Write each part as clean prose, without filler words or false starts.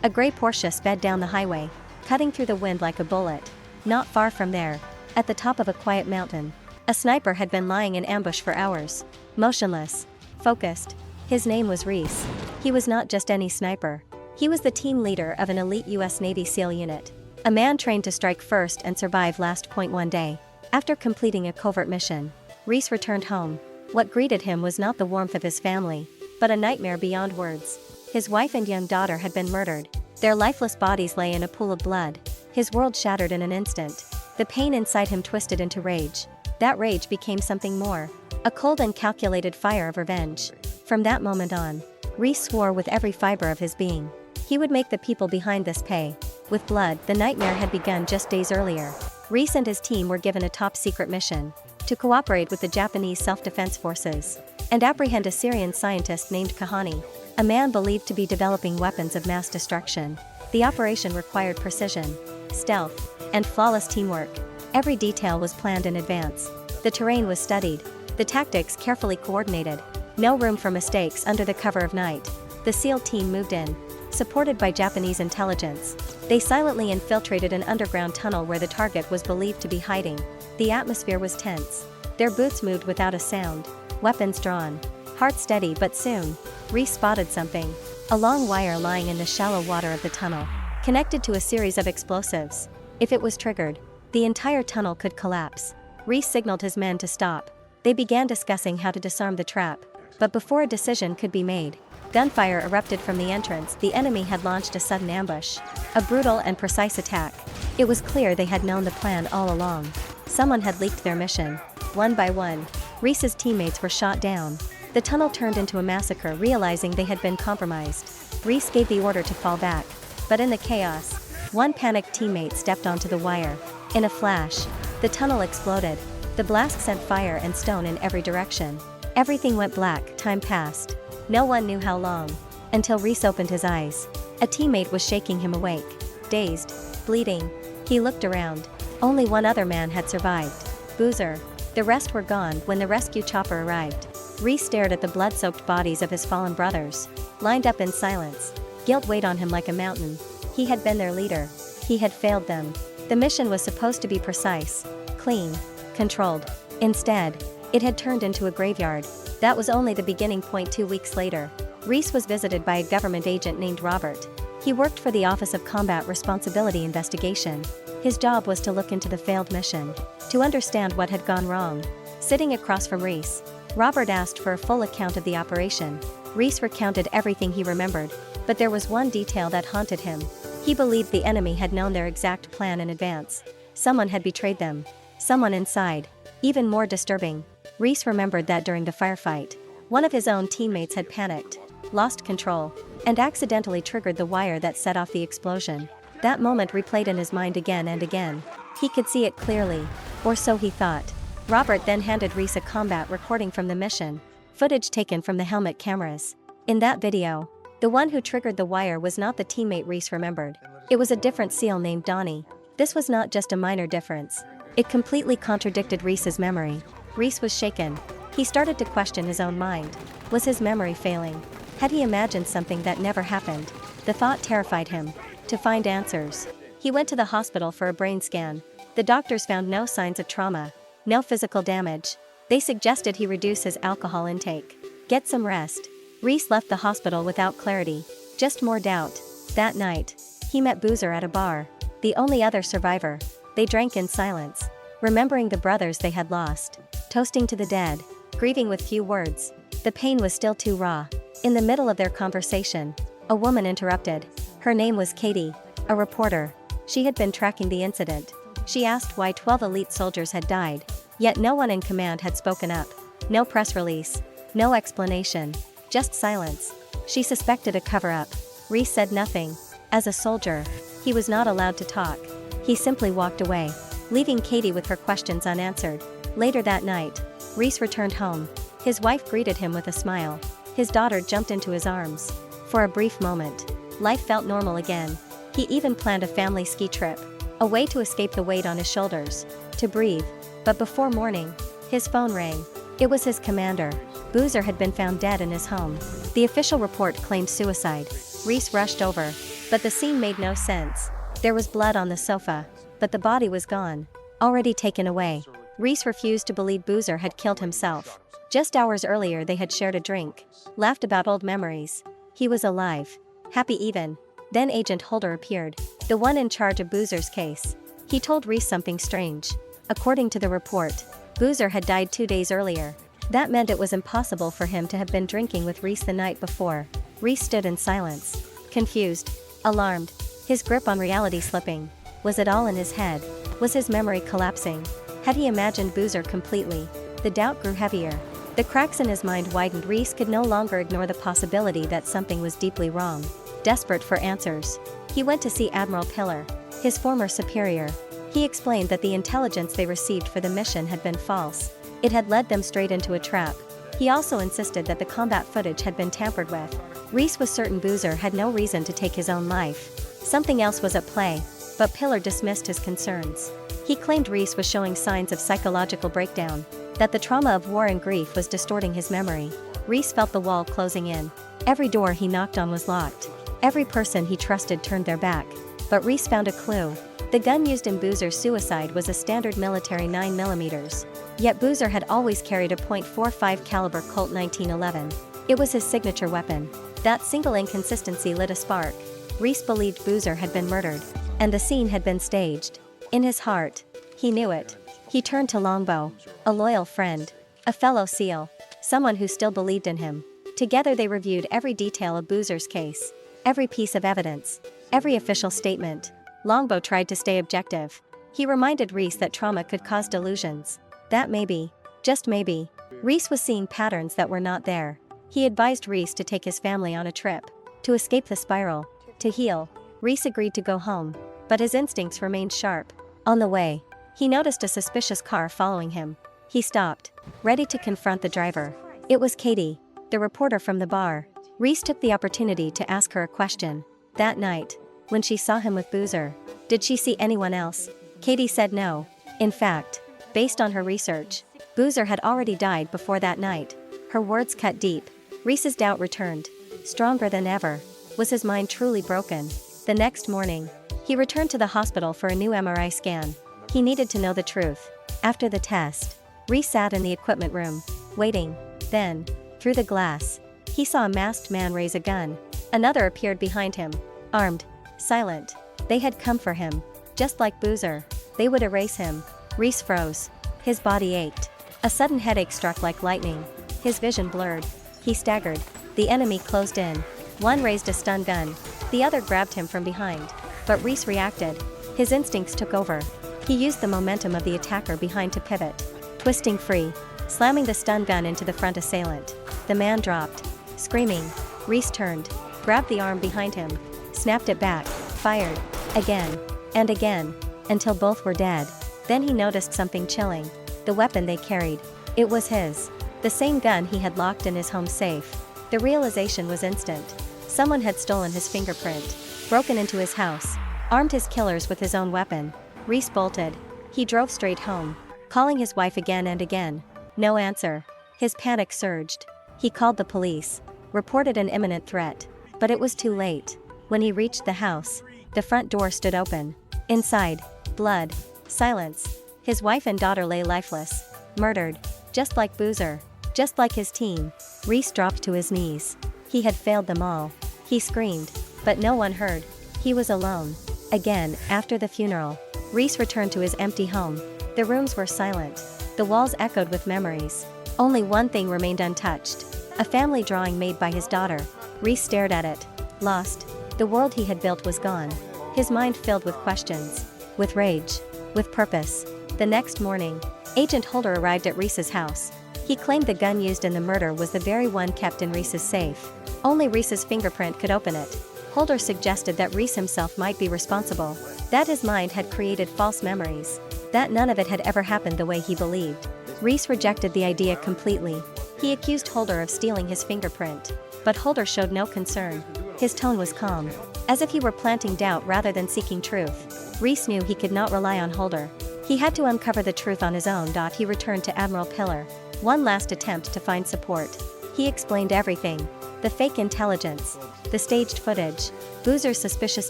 A gray Porsche sped down the highway, cutting through the wind like a bullet. Not far from there, at the top of a quiet mountain, a sniper had been lying in ambush for hours. Motionless, focused. His name was Reece. He was not just any sniper. He was the team leader of an elite US Navy SEAL unit. A man trained to strike first and survive last. One day, after completing a covert mission, Reece returned home. What greeted him was not the warmth of his family, but a nightmare beyond words. His wife and young daughter had been murdered. Their lifeless bodies lay in a pool of blood. His world shattered in an instant. The pain inside him twisted into rage. That rage became something more. A cold and calculated fire of revenge. From that moment on, Reece swore with every fiber of his being. He would make the people behind this pay. With blood, the nightmare had begun just days earlier. Reece and his team were given a top-secret mission to cooperate with the Japanese self-defense forces and apprehend a Syrian scientist named Kahani, a man believed to be developing weapons of mass destruction. The operation required precision, stealth, and flawless teamwork. Every detail was planned in advance. The terrain was studied, the tactics carefully coordinated. No room for mistakes under the cover of night. The SEAL team moved in, supported by Japanese intelligence. They silently infiltrated an underground tunnel where the target was believed to be hiding. The atmosphere was tense. Their boots moved without a sound, weapons drawn, hearts steady. But soon, Reece spotted something. A long wire lying in the shallow water of the tunnel, connected to a series of explosives. If it was triggered, the entire tunnel could collapse. Reece signaled his men to stop. They began discussing how to disarm the trap. But before a decision could be made, gunfire erupted from the entrance. The enemy had launched a sudden ambush, a brutal and precise attack. It was clear they had known the plan all along. Someone had leaked their mission. One by one, Reece's teammates were shot down. The tunnel turned into a massacre. Realizing they had been compromised, Reece gave the order to fall back. But in the chaos, one panicked teammate stepped onto the wire. In a flash, the tunnel exploded. The blast sent fire and stone in every direction. Everything went black. Time passed. No one knew how long, until Reece opened his eyes. A teammate was shaking him awake. Dazed, bleeding, he looked around. Only one other man had survived. Boozer. The rest were gone when the rescue chopper arrived. Reece stared at the blood-soaked bodies of his fallen brothers, lined up in silence. Guilt weighed on him like a mountain. He had been their leader. He had failed them. The mission was supposed to be precise, clean, controlled. Instead, it had turned into a graveyard. That was only the beginning. 2 weeks later, Reece was visited by a government agent named Robert. He worked for the Office of Combat Responsibility Investigation. His job was to look into the failed mission, to understand what had gone wrong. Sitting across from Reece, Robert asked for a full account of the operation. Reece recounted everything he remembered, but there was one detail that haunted him. He believed the enemy had known their exact plan in advance. Someone had betrayed them. Someone inside. Even more disturbing, Reece remembered that during the firefight, one of his own teammates had panicked, lost control, and accidentally triggered the wire that set off the explosion. That moment replayed in his mind again and again. He could see it clearly, or so he thought. Robert then handed Reece a combat recording from the mission, footage taken from the helmet cameras. In that video, the one who triggered the wire was not the teammate Reece remembered. It was a different SEAL named Donnie. This was not just a minor difference. It completely contradicted Reece's memory. Reece was shaken. He started to question his own mind. Was his memory failing? Had he imagined something that never happened? The thought terrified him. To find answers, he went to the hospital for a brain scan. The doctors found no signs of trauma, no physical damage. They suggested he reduce his alcohol intake, get some rest. Reece left the hospital without clarity, just more doubt. That night, he met Boozer at a bar, the only other survivor. They drank in silence, remembering the brothers they had lost, toasting to the dead, grieving with few words. The pain was still too raw. In the middle of their conversation, a woman interrupted. Her name was Katie, a reporter. She had been tracking the incident. She asked why 12 elite soldiers had died, yet no one in command had spoken up. No press release, no explanation, just silence. She suspected a cover-up. Reece said nothing. As a soldier, he was not allowed to talk. He simply walked away, leaving Katie with her questions unanswered. Later that night, Reece returned home. His wife greeted him with a smile. His daughter jumped into his arms. For a brief moment, life felt normal again. He even planned a family ski trip, a way to escape the weight on his shoulders, to breathe. But before morning, his phone rang. It was his commander. Boozer had been found dead in his home. The official report claimed suicide. Reece rushed over. But the scene made no sense. There was blood on the sofa, but the body was gone, already taken away. Reece refused to believe Boozer had killed himself. Just hours earlier they had shared a drink, laughed about old memories. He was alive, happy even. Then Agent Holder appeared, the one in charge of Boozer's case. He told Reece something strange. According to the report, Boozer had died 2 days earlier. That meant it was impossible for him to have been drinking with Reece the night before. Reece stood in silence, confused, alarmed, his grip on reality slipping. Was it all in his head? Was his memory collapsing? Had he imagined Boozer completely? The doubt grew heavier. The cracks in his mind widened. Reece could no longer ignore the possibility that something was deeply wrong. Desperate for answers, he went to see Admiral Pillar, his former superior. He explained that the intelligence they received for the mission had been false. It had led them straight into a trap. He also insisted that the combat footage had been tampered with. Reece was certain Boozer had no reason to take his own life. Something else was at play, but Pillar dismissed his concerns. He claimed Reece was showing signs of psychological breakdown, that the trauma of war and grief was distorting his memory. Reece felt the wall closing in. Every door he knocked on was locked. Every person he trusted turned their back. But Reece found a clue. The gun used in Boozer's suicide was a standard military 9mm. Yet Boozer had always carried a .45 caliber Colt 1911. It was his signature weapon. That single inconsistency lit a spark. Reece believed Boozer had been murdered, and the scene had been staged. In his heart, he knew it. He turned to Longbow, a loyal friend, a fellow SEAL, someone who still believed in him. Together they reviewed every detail of Boozer's case, every piece of evidence, every official statement. Longbow tried to stay objective. He reminded Reece that trauma could cause delusions. That maybe, just maybe, Reece was seeing patterns that were not there. He advised Reece to take his family on a trip, to escape the spiral, to heal. Reece agreed to go home, but his instincts remained sharp. On the way, he noticed a suspicious car following him. He stopped, ready to confront the driver. It was Katie, the reporter from the bar. Reece took the opportunity to ask her a question. That night, when she saw him with Boozer, did she see anyone else? Katie said no. In fact, based on her research, Boozer had already died before that night. Her words cut deep. Reece's doubt returned, stronger than ever. Was his mind truly broken? The next morning, he returned to the hospital for a new MRI scan. He needed to know the truth. After the test, Reece sat in the equipment room, waiting. Then, through the glass, he saw a masked man raise a gun. Another appeared behind him, armed, silent. They had come for him. Just like Boozer, they would erase him. Reece froze. His body ached. A sudden headache struck like lightning. His vision blurred. He staggered. The enemy closed in. One raised a stun gun. The other grabbed him from behind. But Reece reacted. His instincts took over. He used the momentum of the attacker behind to pivot, twisting free, slamming the stun gun into the front assailant. The man dropped, screaming. Reece turned, grabbed the arm behind him, snapped it back, fired, again, and again, until both were dead. Then he noticed something chilling. The weapon they carried. It was his. The same gun he had locked in his home safe. The realization was instant. Someone had stolen his fingerprint, broken into his house, armed his killers with his own weapon. Reece bolted. He drove straight home, calling his wife again and again. No answer. His panic surged. He called the police, reported an imminent threat. But it was too late. When he reached the house, the front door stood open. Inside, blood, silence. His wife and daughter lay lifeless, murdered, just like Boozer, just like his team. Reece dropped to his knees. He had failed them all. He screamed, but no one heard. He was alone. Again, after the funeral, Reece returned to his empty home. The rooms were silent. The walls echoed with memories. Only one thing remained untouched. A family drawing made by his daughter. Reece stared at it, lost. The world he had built was gone. His mind filled with questions, with rage, with purpose. The next morning, Agent Holder arrived at Reece's house. He claimed the gun used in the murder was the very one kept in Reece's safe. Only Reece's fingerprint could open it. Holder suggested that Reece himself might be responsible, that his mind had created false memories, that none of it had ever happened the way he believed. Reece rejected the idea completely. He accused Holder of stealing his fingerprint, but Holder showed no concern. His tone was calm, as if he were planting doubt rather than seeking truth. Reece knew he could not rely on Holder. He had to uncover the truth on his own. He returned to Admiral Pillar. One last attempt to find support. He explained everything. The fake intelligence, the staged footage, Boozer's suspicious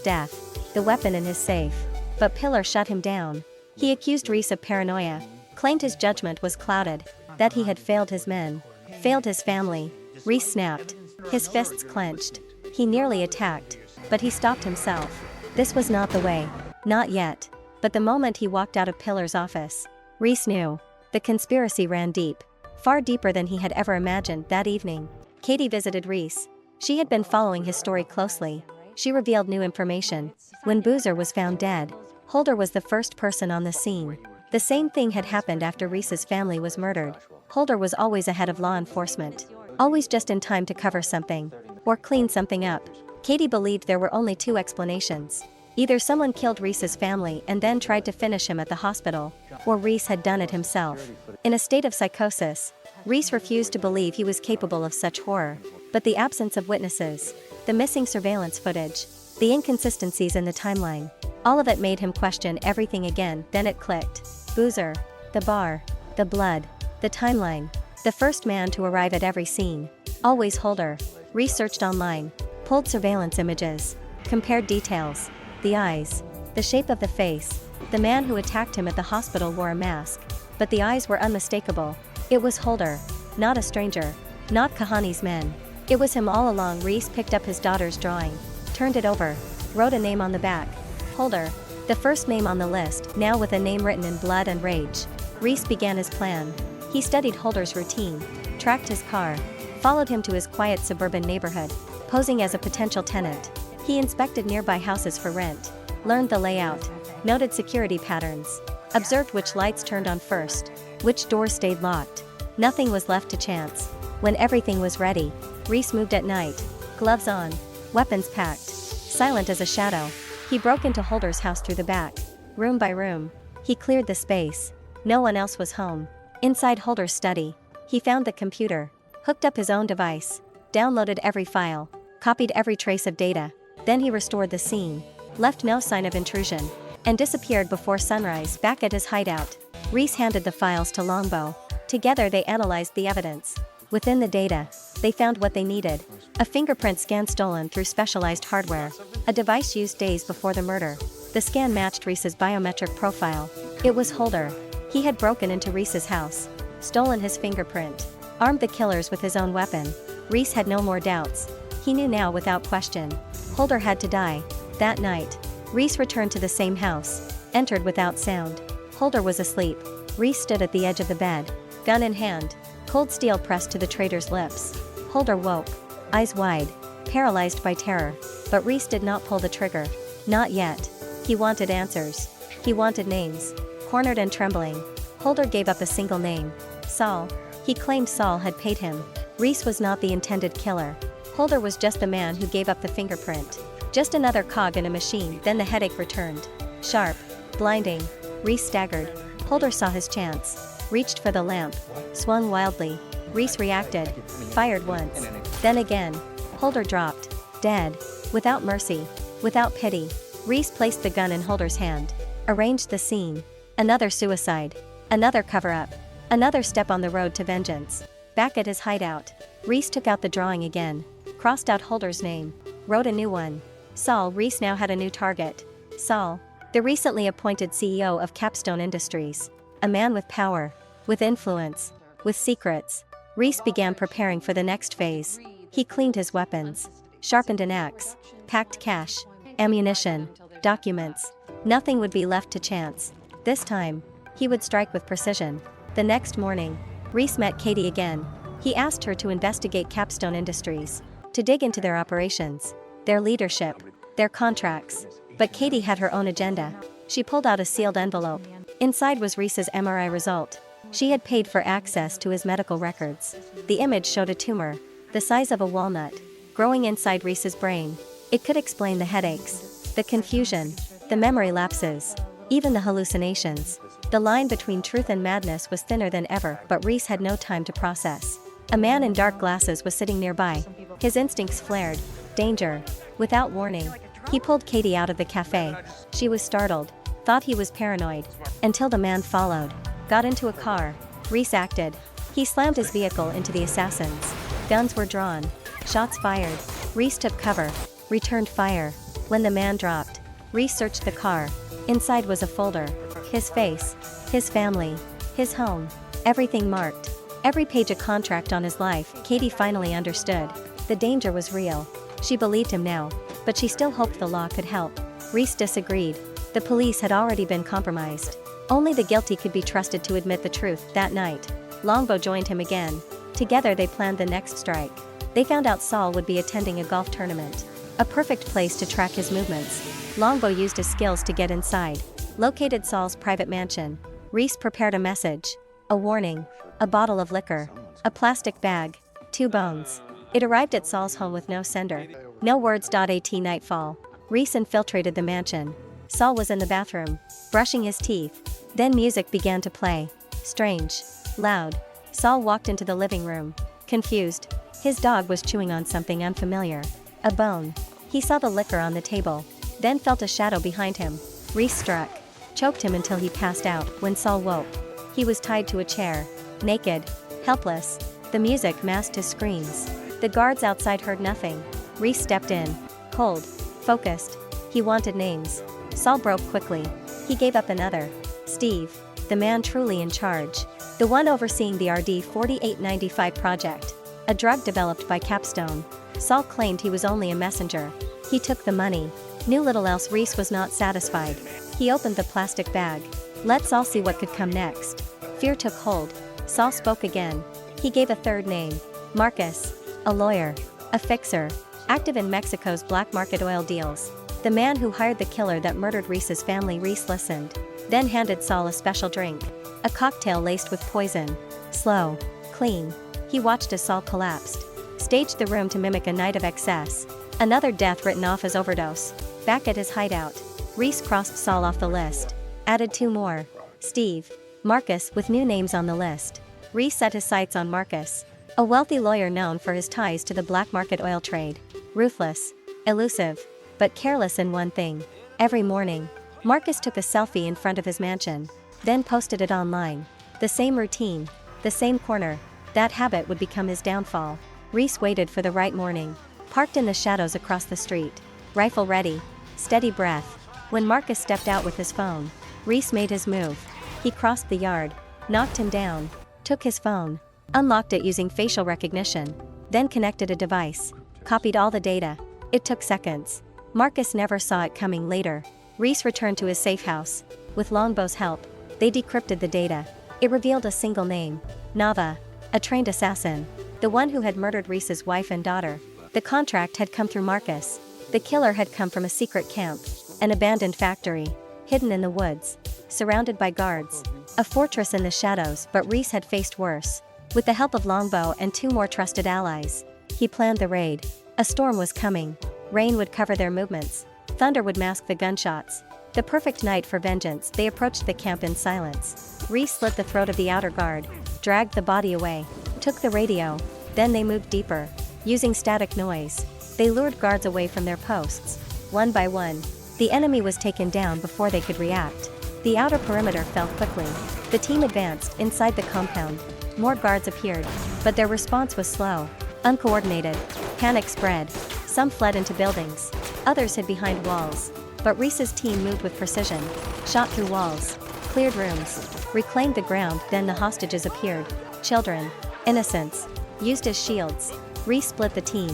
death, the weapon in his safe. But Pillar shut him down. He accused Reece of paranoia, claimed his judgment was clouded, that he had failed his men, failed his family. Reece snapped, his fists clenched. He nearly attacked, but he stopped himself. This was not the way. Not yet. But the moment he walked out of Pillar's office, Reece knew. The conspiracy ran deep. Far deeper than he had ever imagined. That evening, Katie visited Reece. She had been following his story closely. She revealed new information. When Boozer was found dead, Holder was the first person on the scene. The same thing had happened after Reece's family was murdered. Holder was always ahead of law enforcement. Always just in time to cover something. Or clean something up. Katie believed there were only two explanations. Either someone killed Reece's family and then tried to finish him at the hospital, or Reece had done it himself. In a state of psychosis, Reece refused to believe he was capable of such horror. But the absence of witnesses, the missing surveillance footage, the inconsistencies in the timeline, all of it made him question everything again. Then it clicked. Boozer, the bar, the blood, the timeline, the first man to arrive at every scene. Always Holder. Reece searched online, pulled surveillance images, compared details. The eyes, the shape of the face. The man who attacked him at the hospital wore a mask, but the eyes were unmistakable. It was Holder, not a stranger, not Kahani's men. It was him all along. Reece picked up his daughter's drawing, turned it over, wrote a name on the back. Holder, the first name on the list, now with a name written in blood and rage. Reece began his plan. He studied Holder's routine, tracked his car, followed him to his quiet suburban neighborhood, posing as a potential tenant. He inspected nearby houses for rent, learned the layout, noted security patterns, observed which lights turned on first, which doors stayed locked. Nothing was left to chance. When everything was ready, Reece moved at night, gloves on, weapons packed, silent as a shadow. He broke into Holder's house through the back, room by room. He cleared the space. No one else was home. Inside Holder's study, he found the computer, hooked up his own device, downloaded every file, copied every trace of data. Then he restored the scene, left no sign of intrusion, and disappeared before sunrise back at his hideout. Reece handed the files to Longbow. Together they analyzed the evidence. Within the data, they found what they needed. A fingerprint scan stolen through specialized hardware. A device used days before the murder. The scan matched Reece's biometric profile. It was Holder. He had broken into Reece's house, stolen his fingerprint, armed the killers with his own weapon. Reece had no more doubts. He knew now without question. Holder had to die. That night, Reece returned to the same house, entered without sound. Holder was asleep. Reece stood at the edge of the bed, gun in hand, cold steel pressed to the traitor's lips. Holder woke, eyes wide, paralyzed by terror. But Reece did not pull the trigger. Not yet. He wanted answers. He wanted names. Cornered and trembling, Holder gave up a single name. Saul. He claimed Saul had paid him. Reece was not the intended killer. Holder was just the man who gave up the fingerprint. Just another cog in a machine. Then the headache returned. Sharp, blinding. Reece staggered. Holder saw his chance. Reached for the lamp. Swung wildly. Reece reacted. Fired once. Then again. Holder dropped. Dead. Without mercy. Without pity. Reece placed the gun in Holder's hand. Arranged the scene. Another suicide. Another cover-up. Another step on the road to vengeance. Back at his hideout, Reece took out the drawing again. Crossed out Holder's name. Wrote a new one. Saul. Reece now had a new target. Saul. The recently appointed CEO of Capstone Industries. A man with power. With influence. With secrets. Reece began preparing for the next phase. He cleaned his weapons. Sharpened an axe. Packed cash. Ammunition. Documents. Nothing would be left to chance. This time, he would strike with precision. The next morning, Reece met Katie again. He asked her to investigate Capstone Industries, to dig into their operations, their leadership, their contracts. But Katie had her own agenda. She pulled out a sealed envelope. Inside was Reece's MRI result. She had paid for access to his medical records. The image showed a tumor, the size of a walnut, growing inside Reece's brain. It could explain the headaches, the confusion, the memory lapses, even the hallucinations. The line between truth and madness was thinner than ever, but Reece had no time to process. A man in dark glasses was sitting nearby. His instincts flared. Danger. Without warning, he pulled Katie out of the cafe. She was startled, thought he was paranoid, until the man followed. Got into a car. Reece acted. He slammed his vehicle into the assassins. Guns were drawn. Shots fired. Reece took cover. Returned fire. When the man dropped, Reece searched the car. Inside was a folder. His face. His family. His home. Everything marked. Every page a contract on his life. Katie finally understood. The danger was real. She believed him now, but she still hoped the law could help. Reece disagreed. The police had already been compromised. Only the guilty could be trusted to admit the truth. That night, Longbow joined him again. Together they planned the next strike. They found out Saul would be attending a golf tournament. A perfect place to track his movements. Longbow used his skills to get inside. Located Saul's private mansion. Reece prepared a message. A warning. A bottle of liquor. A plastic bag. 2 bones. It arrived at Saul's home with no sender. No words. At nightfall, Reece infiltrated the mansion. Saul was in the bathroom, brushing his teeth. Then music began to play. Strange. Loud. Saul walked into the living room. Confused. His dog was chewing on something unfamiliar. A bone. He saw the liquor on the table. Then felt a shadow behind him. Reece struck. Choked him until he passed out. When Saul woke, he was tied to a chair. Naked. Helpless. The music masked his screams. The guards outside heard nothing. Reece stepped in. Cold. Focused. He wanted names. Saul broke quickly. He gave up another. Steve. The man truly in charge. The one overseeing the RD 4895 project. A drug developed by Capstone. Saul claimed he was only a messenger. He took the money. Knew little else. Reece was not satisfied. He opened the plastic bag. Let Saul see what could come next. Fear took hold. Saul spoke again. He gave a third name. Marcus. A lawyer. A fixer. Active in Mexico's black market oil deals. The man who hired the killer that murdered Reece's family. Reece listened. Then handed Saul a special drink. A cocktail laced with poison. Slow. Clean. He watched as Saul collapsed. Staged the room to mimic a night of excess. Another death written off as overdose. Back at his hideout, Reece crossed Saul off the list. Added 2 more. Steve. Marcus, with new names on the list. Reece set his sights on Marcus. A wealthy lawyer known for his ties to the black market oil trade. Ruthless. Elusive. But careless in one thing. Every morning, Marcus took a selfie in front of his mansion. Then posted it online. The same routine. The same corner. That habit would become his downfall. Reece waited for the right morning. Parked in the shadows across the street. Rifle ready. Steady breath. When Marcus stepped out with his phone, Reece made his move. He crossed the yard. Knocked him down. Took his phone. Unlocked it using facial recognition. Then connected a device. Copied all the data. It took seconds. Marcus never saw it coming. Later, Reece returned to his safe house. With Longbow's help, they decrypted the data. It revealed a single name. Nava. A trained assassin. The one who had murdered Reece's wife and daughter. The contract had come through Marcus. The killer had come from a secret camp. An abandoned factory. Hidden in the woods. Surrounded by guards. A fortress in the shadows. But Reece had faced worse. With the help of Longbow and 2 more trusted allies, he planned the raid. A storm was coming. Rain would cover their movements. Thunder would mask the gunshots. The perfect night for vengeance. They approached the camp in silence. Reece slit the throat of the outer guard. Dragged the body away. Took the radio. Then they moved deeper. Using static noise, they lured guards away from their posts. One by one, the enemy was taken down before they could react. The outer perimeter fell quickly. The team advanced inside the compound. More guards appeared, but their response was slow. Uncoordinated. Panic spread. Some fled into buildings. Others hid behind walls. But Reece's team moved with precision. Shot through walls. Cleared rooms. Reclaimed the ground. Then the hostages appeared. Children. Innocents. Used as shields. Reece split the team.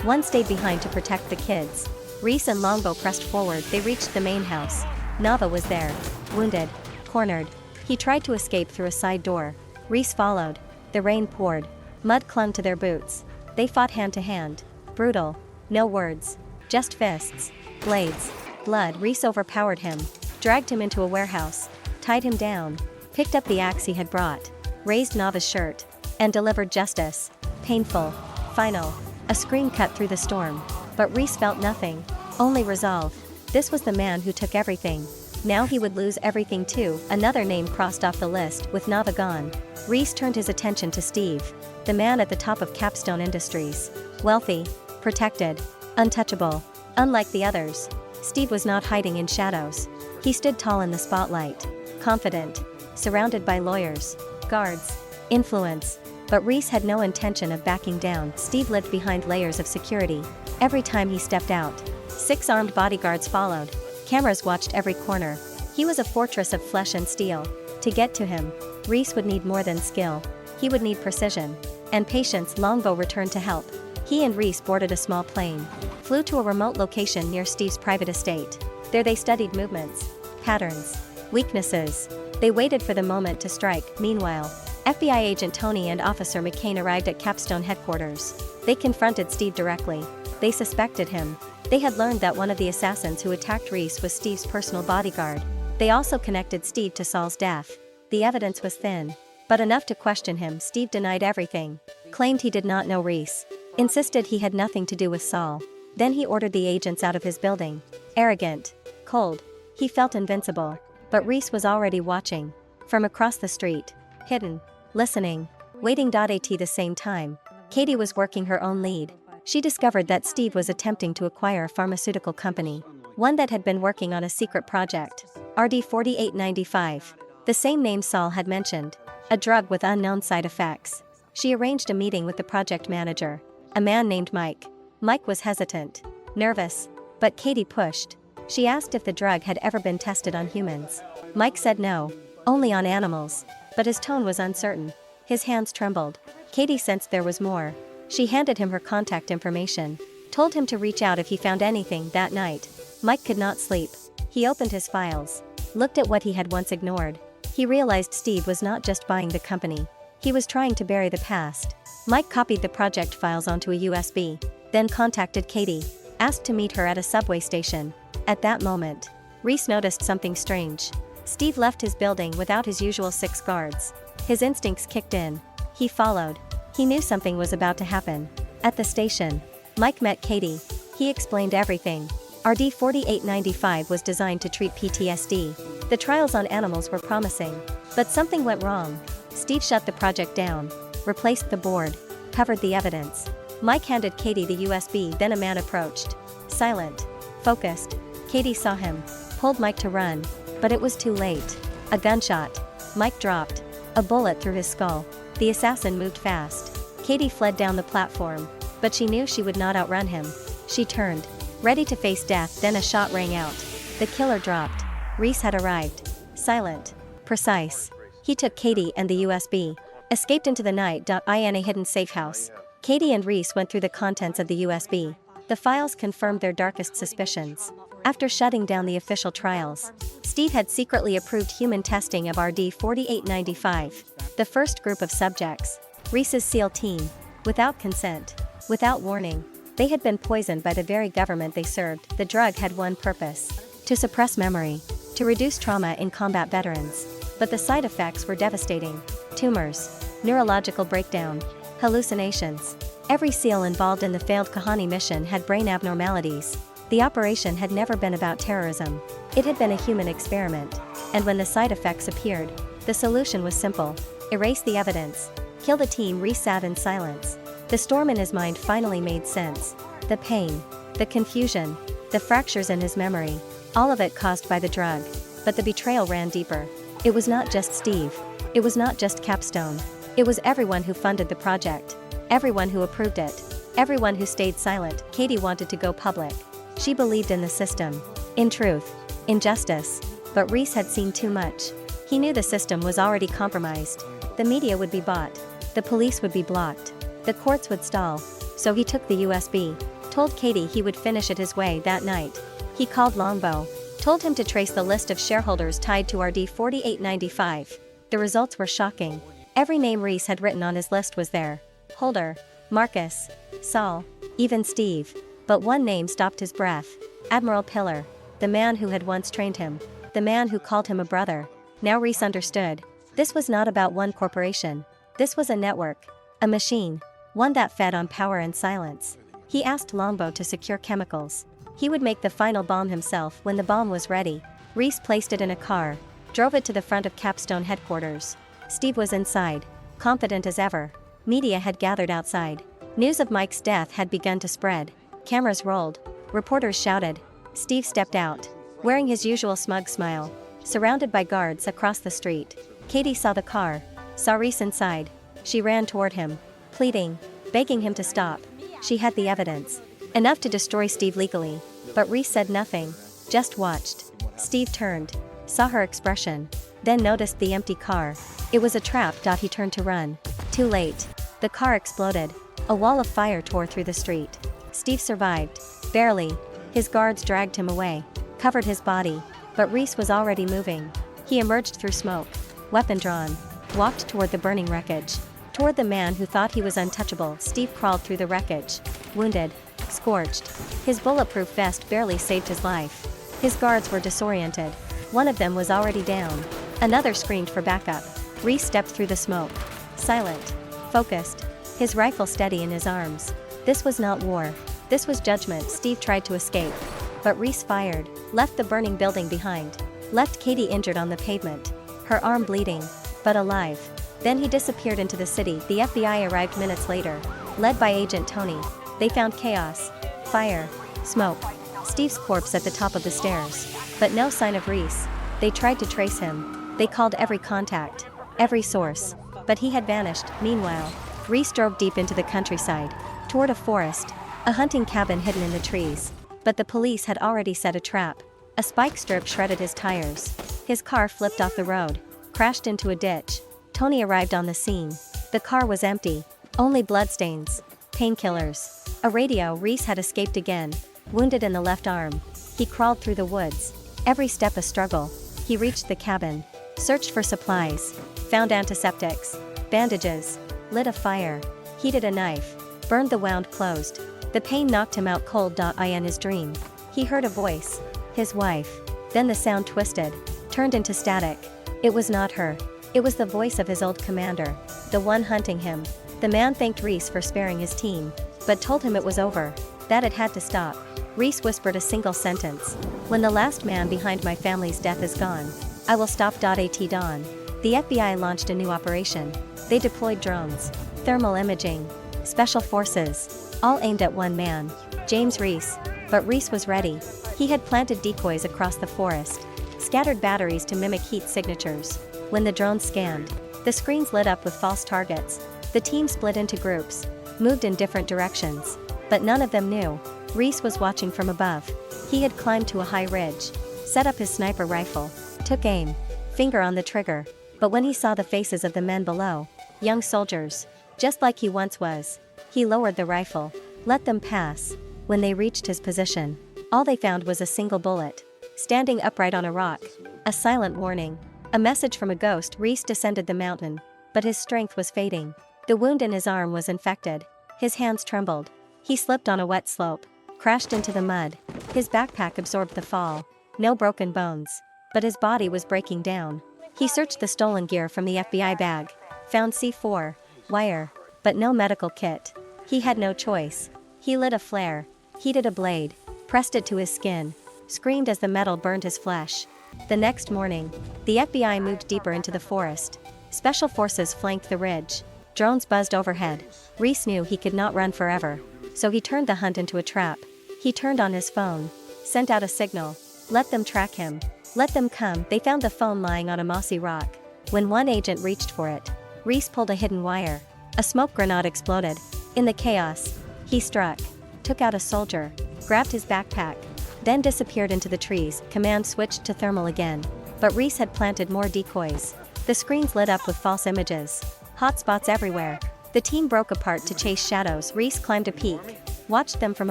One stayed behind to protect the kids. Reece and Longbow pressed forward. They reached the main house. Nava was there. Wounded. Cornered. He tried to escape through a side door. Reece followed. The rain poured. Mud clung to their boots. They fought hand to hand. Brutal. No words. Just fists. Blades. Blood. Reece overpowered him. Dragged him into a warehouse. Tied him down. Picked up the axe he had brought. Raised Nava's shirt. And delivered justice. Painful. Final. A scream cut through the storm. But Reece felt nothing. Only resolve. This was the man who took everything. Now he would lose everything too. Another name crossed off the list. With Nava gone, Reece turned his attention to Steve. The man at the top of Capstone Industries. Wealthy. Protected. Untouchable. Unlike the others, Steve was not hiding in shadows. He stood tall in the spotlight. Confident. Surrounded by lawyers. Guards. Influence. But Reece had no intention of backing down. Steve lived behind layers of security. Every time he stepped out, 6 armed bodyguards followed. Cameras watched every corner. He was a fortress of flesh and steel. To get to him, Reece would need more than skill. He would need precision and patience. Longbow returned to help. He and Reece boarded a small plane, flew to a remote location near Steve's private estate. There they studied movements, patterns, weaknesses. They waited for the moment to strike. Meanwhile, FBI agent Tony and Officer McCain arrived at Capstone headquarters. They confronted Steve directly. They suspected him. They had learned that one of the assassins who attacked Reece was Steve's personal bodyguard. They also connected Steve to Saul's death. The evidence was thin, but enough to question him. Steve denied everything, claimed he did not know Reece, insisted he had nothing to do with Saul. Then he ordered the agents out of his building. Arrogant, cold, he felt invincible. But Reece was already watching. From across the street, hidden, listening, waiting. At the same time, Katie was working her own lead. She discovered that Steve was attempting to acquire a pharmaceutical company, one that had been working on a secret project, RD-4895, the same name Saul had mentioned, a drug with unknown side effects. She arranged a meeting with the project manager, a man named Mike. Mike was hesitant, nervous, but Katie pushed. She asked if the drug had ever been tested on humans. Mike said no, only on animals, but his tone was uncertain. His hands trembled. Katie sensed there was more. She handed him her contact information, told him to reach out if he found anything. That night, Mike could not sleep. He opened his files, looked at what he had once ignored. He realized Steve was not just buying the company. He was trying to bury the past. Mike copied the project files onto a USB, then contacted Katie, asked to meet her at a subway station. At that moment, Reece noticed something strange. Steve left his building without his usual 6 guards. His instincts kicked in. He followed. He knew something was about to happen. At the station, Mike met Katie. He explained everything. RD-4895 was designed to treat PTSD. The trials on animals were promising, but something went wrong. Steve shut the project down, replaced the board, covered the evidence. Mike handed Katie the USB. Then a man approached. Silent, focused. Katie saw him, pulled Mike to run, but it was too late. A gunshot. Mike dropped. A bullet through his skull. The assassin moved fast. Katie fled down the platform, but she knew she would not outrun him. She turned, ready to face death. Then a shot rang out. The killer dropped. Reece had arrived. Silent, precise. He took Katie and the USB, escaped into the night. In a hidden safe house, Katie and Reece went through the contents of the USB. The files confirmed their darkest suspicions. After shutting down the official trials, Steve had secretly approved human testing of RD-4895, the first group of subjects, Reece's SEAL team, without consent, without warning. They had been poisoned by the very government they served. The drug had one purpose: to suppress memory, to reduce trauma in combat veterans. But the side effects were devastating: tumors, neurological breakdown, hallucinations. Every SEAL involved in the failed Kahani mission had brain abnormalities. The operation had never been about terrorism. It had been a human experiment. And when the side effects appeared, the solution was simple: erase the evidence, kill the team. Reece sat in silence. The storm in his mind finally made sense. The pain, the confusion, the fractures in his memory, all of it caused by the drug. But the betrayal ran deeper. It was not just Steve. It was not just Capstone. It was everyone who funded the project, everyone who approved it, everyone who stayed silent. Katie wanted to go public. She believed in the system, in truth, in justice. But Reece had seen too much. He knew the system was already compromised. The media would be bought. The police would be blocked. The courts would stall. So he took the USB, told Katie he would finish it his way. That night, he called Longbow, told him to trace the list of shareholders tied to RD-4895. The results were shocking. Every name Reece had written on his list was there: Holder, Marcus, Saul, even Steve. But one name stopped his breath: Admiral Pillar, the man who had once trained him, the man who called him a brother. Now Reece understood. This was not about one corporation. This was a network, a machine, one that fed on power and silence. He asked Longbow to secure chemicals. He would make the final bomb himself when the bomb was ready. Reece placed it in a car, drove it to the front of Capstone headquarters. Steve was inside, confident as ever. Media had gathered outside. News of Mike's death had begun to spread. Cameras rolled. Reporters shouted. Steve stepped out, wearing his usual smug smile, surrounded by guards across the street. Katie saw the car, saw Reece inside. She ran toward him, pleading, begging him to stop. She had the evidence. Enough to destroy Steve legally. But Reece said nothing, just watched. Steve turned, saw her expression, then noticed the empty car. It was a trap. He turned to run. Too late. The car exploded. A wall of fire tore through the street. Steve survived. Barely. His guards dragged him away, covered his body, but Reece was already moving. He emerged through smoke, weapon drawn, walked toward the burning wreckage. Toward the man who thought he was untouchable. Steve crawled through the wreckage, wounded, scorched. His bulletproof vest barely saved his life. His guards were disoriented. One of them was already down. Another screamed for backup. Reece stepped through the smoke. Silent. Focused. His rifle steady in his arms. This was not war. This was judgment. Steve tried to escape. But Reece fired. Left the burning building behind. Left Katie injured on the pavement. Her arm bleeding. But alive. Then he disappeared into the city. The FBI arrived minutes later. Led by Agent Tony. They found chaos. Fire. Smoke. Steve's corpse at the top of the stairs. But no sign of Reece. They tried to trace him. They called every contact. Every source. But he had vanished. Meanwhile, Reece drove deep into the countryside. Toward a forest. A hunting cabin hidden in the trees. But the police had already set a trap. A spike strip shredded his tires. His car flipped off the road. Crashed into a ditch. Tony arrived on the scene. The car was empty. Only bloodstains. Painkillers. A radio. Reece had escaped again. Wounded in the left arm. He crawled through the woods. Every step a struggle. He reached the cabin. Searched for supplies. Found antiseptics. Bandages. Lit a fire. Heated a knife. Burned the wound closed. The pain knocked him out cold. In his dream, he heard a voice. His wife. Then the sound twisted. Turned into static. It was not her. It was the voice of his old commander. The one hunting him. The man thanked Reece for sparing his team. But told him it was over. That it had to stop. Reece whispered a single sentence. When the last man behind my family's death is gone, I will stop. At dawn. The FBI launched a new operation. They deployed drones. Thermal imaging. Special forces. All aimed at one man. James Reece. But Reece was ready. He had planted decoys across the forest. Scattered batteries to mimic heat signatures. When the drones scanned, the screens lit up with false targets. The team split into groups. Moved in different directions. But none of them knew. Reece was watching from above. He had climbed to a high ridge. Set up his sniper rifle. Took aim. Finger on the trigger. But when he saw the faces of the men below, young soldiers, just like he once was, he lowered the rifle. Let them pass. When they reached his position, all they found was a single bullet. Standing upright on a rock. A silent warning. A message from a ghost. Reece descended the mountain. But his strength was fading. The wound in his arm was infected. His hands trembled. He slipped on a wet slope. Crashed into the mud. His backpack absorbed the fall. No broken bones. But his body was breaking down. He searched the stolen gear from the FBI bag. Found C4, wire, but no medical kit. He had no choice. He lit a flare. Heated a blade. Pressed it to his skin. Screamed as the metal burned his flesh. The next morning, the FBI moved deeper into the forest. Special forces flanked the ridge. Drones buzzed overhead. Reece knew he could not run forever. So he turned the hunt into a trap. He turned on his phone. Sent out a signal. Let them track him. Let them come. They found the phone lying on a mossy rock. When one agent reached for it, Reece pulled a hidden wire. A smoke grenade exploded. In the chaos, he struck. Took out a soldier. Grabbed his backpack. Then disappeared into the trees. Command switched to thermal again. But Reece had planted more decoys. The screens lit up with false images. Hot spots everywhere. The team broke apart to chase shadows. Reece climbed a peak. Watched them from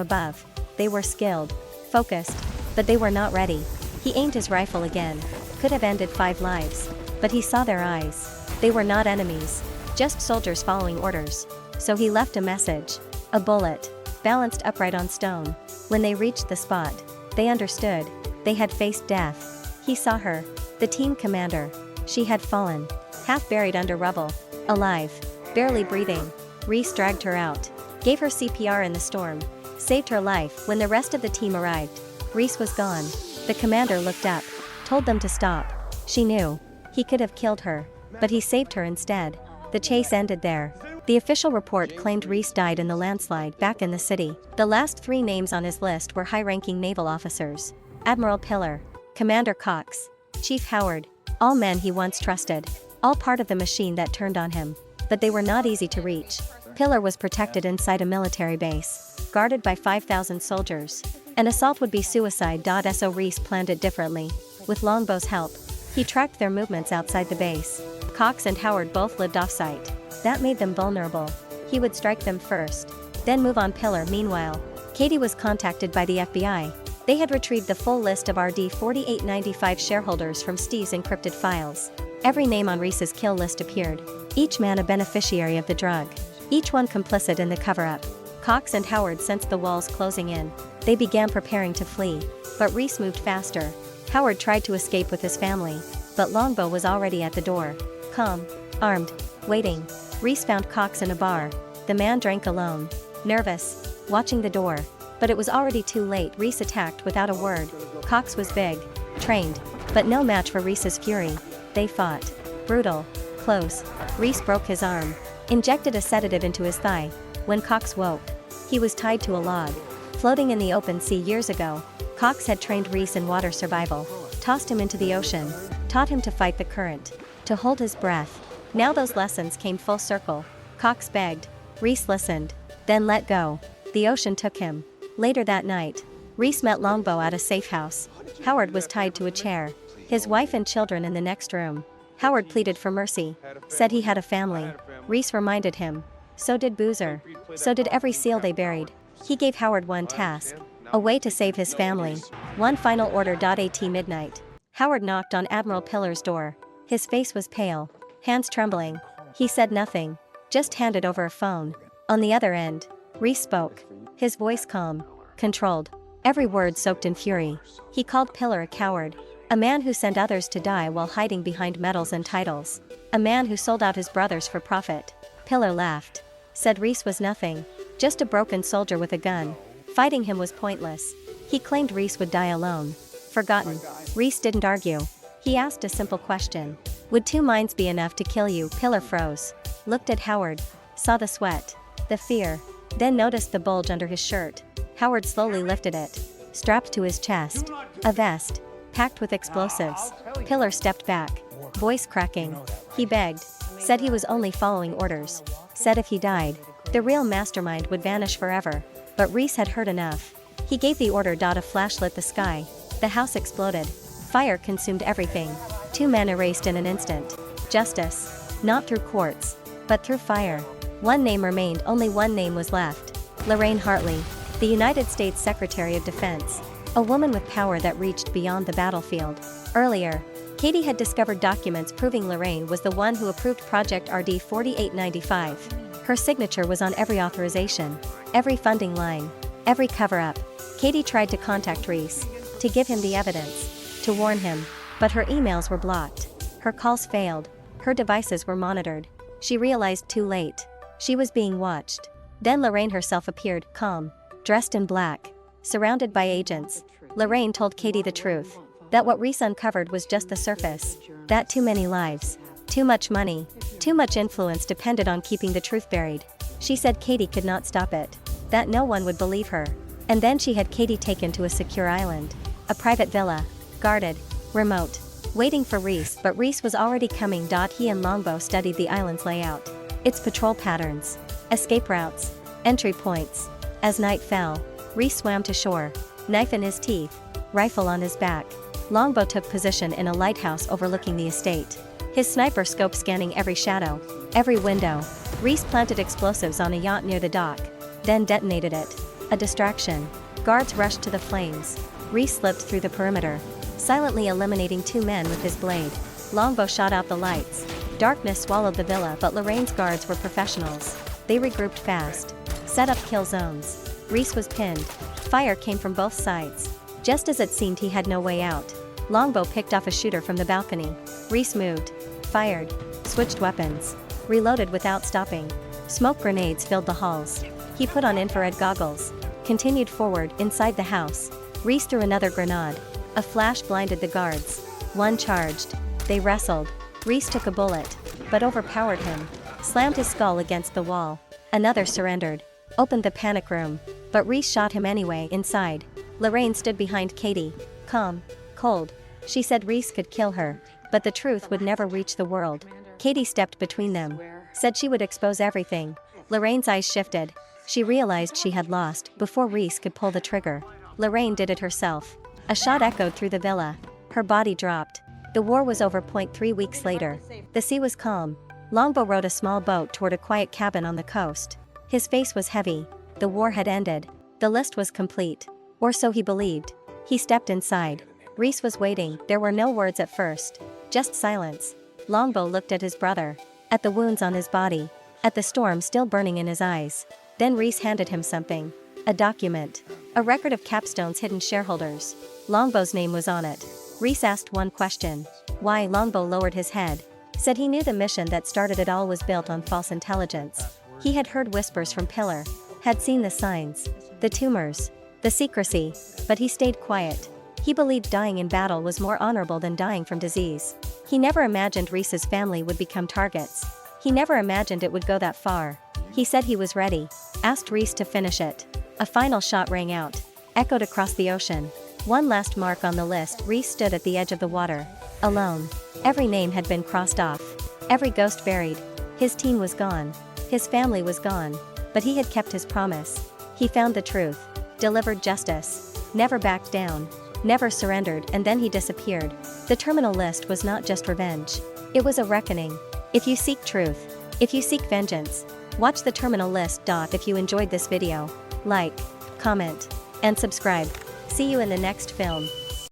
above. They were skilled. Focused. But they were not ready. He aimed his rifle again. Could have ended 5 lives. But he saw their eyes. They were not enemies. Just soldiers following orders. So he left a message. A bullet. Balanced upright on stone. When they reached the spot, they understood. They had faced death. He saw her. The team commander. She had fallen. Half buried under rubble. Alive. Barely breathing. Reece dragged her out. Gave her CPR in the storm. Saved her life. When the rest of the team arrived, Reece was gone. The commander looked up. Told them to stop. She knew. He could have killed her. But he saved her instead. The chase ended there. The official report claimed Reece died in the landslide back in the city. The last 3 names on his list were high-ranking naval officers. Admiral Pillar. Commander Cox. Chief Howard. All men he once trusted. All part of the machine that turned on him. but they were not easy to reach. Pillar was protected inside a military base, guarded by 5,000 soldiers. An assault would be suicide. So Reece planned it differently. With Longbow's help, he tracked their movements outside the base. Cox and Howard both lived off-site. That made them vulnerable. He would strike them first, then move on Pillar. Meanwhile, Katie was contacted by the FBI. They had retrieved the full list of RD 4895 shareholders from Steve's encrypted files. Every name on Reece's kill list appeared, each man a beneficiary of the drug, each one complicit in the cover-up. Cox and Howard sensed the walls closing in. They began preparing to flee, but Reece moved faster. Howard tried to escape with his family, but Longbow was already at the door, calm, armed, waiting. Reece found Cox in a bar. The man drank alone, nervous, watching the door. But it was already too late. Reece attacked without a word. Cox was big, trained, but no match for Reece's fury. They fought. Brutal, close. Reece broke his arm, injected a sedative into his thigh. When Cox woke, he was tied to a log, floating in the open sea. Years ago, Cox had trained Reece in water survival, tossed him into the ocean, taught him to fight the current, to hold his breath. Now those lessons came full circle. Cox begged. Reece listened, then let go. The ocean took him. Later that night, Reece met Longbow at a safe house. Howard was tied to a chair, his wife and children in the next room. Howard pleaded for mercy, said he had a family. Reece reminded him. So did Boozer. So did every SEAL they buried. He gave Howard one task, a way to save his family. One final order. At midnight, Howard knocked on Admiral Pillar's door. His face was pale, hands trembling. He said nothing, just handed over a phone. On the other end, Reece spoke, his voice calm, controlled, every word soaked in fury. He called Pillar a coward, a man who sent others to die while hiding behind medals and titles, a man who sold out his brothers for profit. Pillar laughed, said Reece was nothing, just a broken soldier with a gun. Fighting him was pointless. He claimed Reece would die alone, forgotten. Reece didn't argue. He asked a simple question. Would 2 minds be enough to kill you? Pillar froze, looked at Howard, saw the sweat, the fear, then noticed the bulge under his shirt. Howard slowly lifted it, strapped to his chest, a vest, packed with explosives. Pillar stepped back, voice cracking. He begged, said he was only following orders, said if he died, the real mastermind would vanish forever. But Reece had heard enough. He gave the order. A flash lit the sky. The house exploded. Fire consumed everything. 2 men erased in an instant. Justice, not through courts, but through fire. 1 name remained. Only 1 name was left. Lorraine Hartley, the United States Secretary of Defense. A woman with power that reached beyond the battlefield. Earlier, Katie had discovered documents proving Lorraine was the one who approved Project RD 4895. Her signature was on every authorization, every funding line, every cover-up. Katie tried to contact Reece, to give him the evidence, to warn him, but her emails were blocked. Her calls failed. Her devices were monitored. She realized too late. She was being watched. Then Lorraine herself appeared, calm, dressed in black, surrounded by agents. Lorraine told Katie the truth, that what Reece uncovered was just the surface, that too many lives, too much money, too much influence depended on keeping the truth buried. She said Katie could not stop it, that no one would believe her. And then she had Katie taken to a secure island, a private villa, guarded, remote, waiting for Reece. But Reece was already coming. He and Longbow studied the island's layout, its patrol patterns, escape routes, entry points. As night fell, Reece swam to shore, knife in his teeth, rifle on his back. Longbow took position in a lighthouse overlooking the estate, his sniper scope scanning every shadow, every window. Reece planted explosives on a yacht near the dock, then detonated it. A distraction. Guards rushed to the flames. Reece slipped through the perimeter, silently eliminating 2 men with his blade. Longbow shot out the lights. Darkness swallowed the villa, but Lorraine's guards were professionals. They regrouped fast, set up kill zones. Reece was pinned. Fire came from both sides. Just as it seemed he had no way out, Longbow picked off a shooter from the balcony. Reece moved, fired, switched weapons, reloaded without stopping. Smoke grenades filled the halls. He put on infrared goggles, continued forward. Inside the house, Reece threw another grenade. A flash blinded the guards. 1 charged. They wrestled. Reece took a bullet, but overpowered him, slammed his skull against the wall. Another surrendered, opened the panic room, but Reece shot him anyway. Inside, Lorraine stood behind Katie, calm, cold. She said Reece could kill her, but the truth would never reach the world. Katie stepped between them. Said she would expose everything. Lorraine's eyes shifted. She realized she had lost before Reece could pull the trigger. Lorraine did it herself. A shot echoed through the villa. Her body dropped. The war was over. 3 weeks later. The sea was calm. Longbow rowed a small boat toward a quiet cabin on the coast. His face was heavy. The war had ended. The list was complete. Or so he believed. He stepped inside. Reece was waiting. There were no words at first. Just silence. Longbow looked at his brother. At the wounds on his body. At the storm still burning in his eyes. Then Reece handed him something. A document. A record of Capstone's hidden shareholders. Longbow's name was on it. Reece asked one question. Why? Longbow lowered his head. Said he knew the mission that started it all was built on false intelligence. He had heard whispers from Pillar. Had seen the signs. The tumors. The secrecy. But he stayed quiet. He believed dying in battle was more honorable than dying from disease. He never imagined Reece's family would become targets. He never imagined it would go that far. He said he was ready. Asked Reece to finish it. A final shot rang out. Echoed across the ocean. One last mark on the list. Reece stood at the edge of the water. Alone. Every name had been crossed off. Every ghost buried. His team was gone. His family was gone. But he had kept his promise. He found the truth. Delivered justice. Never backed down. Never surrendered. And then he disappeared. The terminal list was not just revenge. It was a reckoning. If you seek truth. If you seek vengeance. Watch the terminal list. If you enjoyed this video, like, comment, and subscribe. See you in the next film.